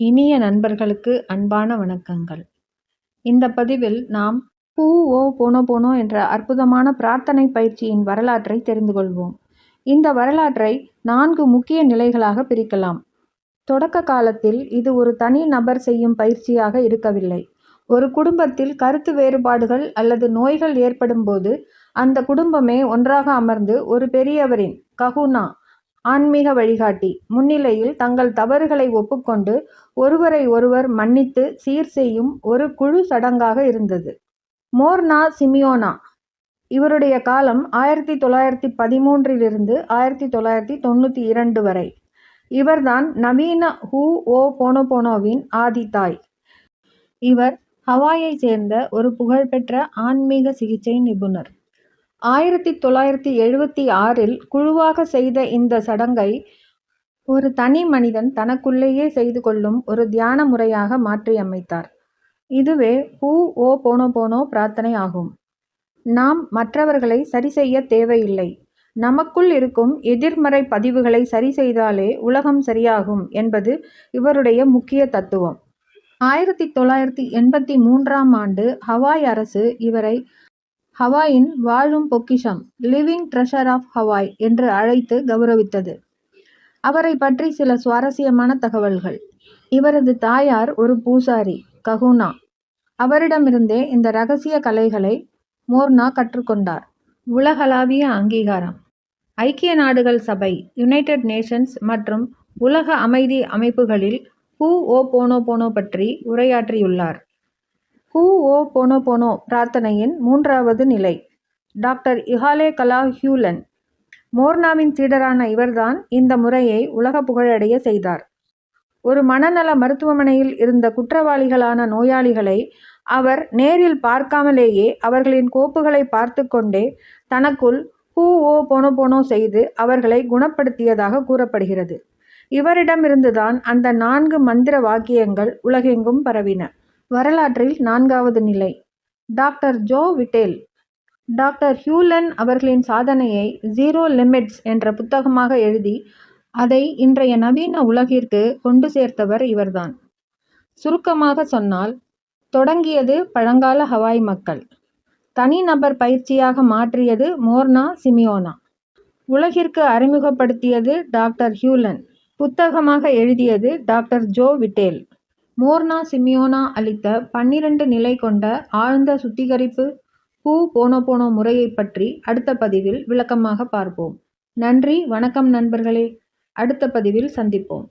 இனிய நண்பர்களுக்கு அன்பான வணக்கங்கள். இந்த பதிவில் நாம் பூ ஓ போனோ போனோ என்ற அற்புதமான பிரார்த்தனை பயிற்சியின் வரலாற்றை தெரிந்து கொள்வோம். இந்த வரலாற்றை 4 முக்கிய நிலைகளாக பிரிக்கலாம். தொடக்க காலத்தில் இது ஒரு தனி நபர் செய்யும் பயிற்சியாக இருக்கவில்லை. ஒரு குடும்பத்தில் கருத்து வேறுபாடுகள் அல்லது நோய்கள் ஏற்படும் போது அந்த குடும்பமே ஒன்றாக அமர்ந்து ஒரு பெரியவரின் கஹுனா ஆன்மீக வழிகாட்டி முன்னிலையில் தங்கள் தவறுகளை ஒப்புக்கொண்டு ஒருவரை ஒருவர் மன்னித்து சீர் செய்யும் ஒரு குழு சடங்காக இருந்தது. மோர்னா சிமியோனா இவருடைய காலம் 1913 1992 வரை. இவர்தான் நவீன ஹூ ஓ போனோபோனோவின் ஆதி தாய். இவர் ஹவாயை சேர்ந்த ஒரு புகழ்பெற்ற ஆன்மீக சிகிச்சை நிபுணர். 1976 குழுவாக செய்த இந்த சடங்கை ஒரு தனி மனிதன் தனக்குள்ளேயே செய்து கொள்ளும் ஒரு தியான முறையாக மாற்றியமைத்தார். இதுவே ஹூ ஓ போனோ பிரார்த்தனை ஆகும். நாம் மற்றவர்களை சரி செய்ய தேவையில்லை. நமக்குள் இருக்கும் எதிர்மறை பதிவுகளை சரி செய்தாலே உலகம் சரியாகும் என்பது இவருடைய முக்கிய தத்துவம். 1983 ஹவாய் அரசு இவரை ஹவாயின் வாழும் பொக்கிஷம் லிவிங் ட்ரெஷர் ஆஃப் ஹவாய் என்று அழைத்து கௌரவித்தது. அவரை பற்றி சில சுவாரஸ்யமான தகவல்கள். இவரது தாயார் ஒரு பூசாரி கஹுனா. அவரிடமிருந்தே இந்த இரகசிய கலைகளை மோர்னா கற்றுக்கொண்டார். உலகளாவிய அங்கீகாரம். ஐக்கிய நாடுகள் சபை, யுனைடெட் நேஷன்ஸ் மற்றும் உலக அமைதி அமைப்புகளில் ஹூ ஓ போனோ பற்றி உரையாற்றியுள்ளார். ஹூ ஓ போனோ பிரார்த்தனையின் 3வது நிலை. டாக்டர் இஹாலே கலா ஹியூலன். மோர்னாவின் சீடரான இவர்தான் இந்த முறையை உலக புகழடைய செய்தார். ஒரு மனநல மருத்துவமனையில் இருந்த குற்றவாளிகளான நோயாளிகளை அவர் நேரில் பார்க்காமலேயே அவர்களின் கோப்புகளை பார்த்து கொண்டே தனக்குள் ஹூ ஓ போனோ செய்து அவர்களை குணப்படுத்தியதாக கூறப்படுகிறது. இவரிடமிருந்துதான் அந்த 4 மந்திர வாக்கியங்கள் உலகெங்கும் பரவின. வரலாற்றில் 4வது நிலை. டாக்டர் ஜோ விட்டேல். டாக்டர் ஹியூலன் அவர்களின் சாதனையை ஜீரோ லிமிட்ஸ் என்ற புத்தகமாக எழுதி அதை இன்றைய நவீன உலகிற்கு கொண்டு சேர்த்தவர் இவர்தான். சுருக்கமாக சொன்னால், தொடங்கியது பழங்கால ஹவாய் மக்கள். தனிநபர் பயிற்சியாக மாற்றியது மோர்னா சிமியோனா. உலகிற்கு அறிமுகப்படுத்தியது டாக்டர் ஹியூலன். புத்தகமாக எழுதியது டாக்டர் ஜோ விட்டேல். மோர்னா சிமியோனா அளித்த 12 நிலை கொண்ட ஆழ்ந்த சுத்திகரிப்பு ஹூ போனோ முறையை பற்றி அடுத்த பதிவில் விளக்கமாக பார்ப்போம். நன்றி, வணக்கம் நண்பர்களே. அடுத்த பதிவில் சந்திப்போம்.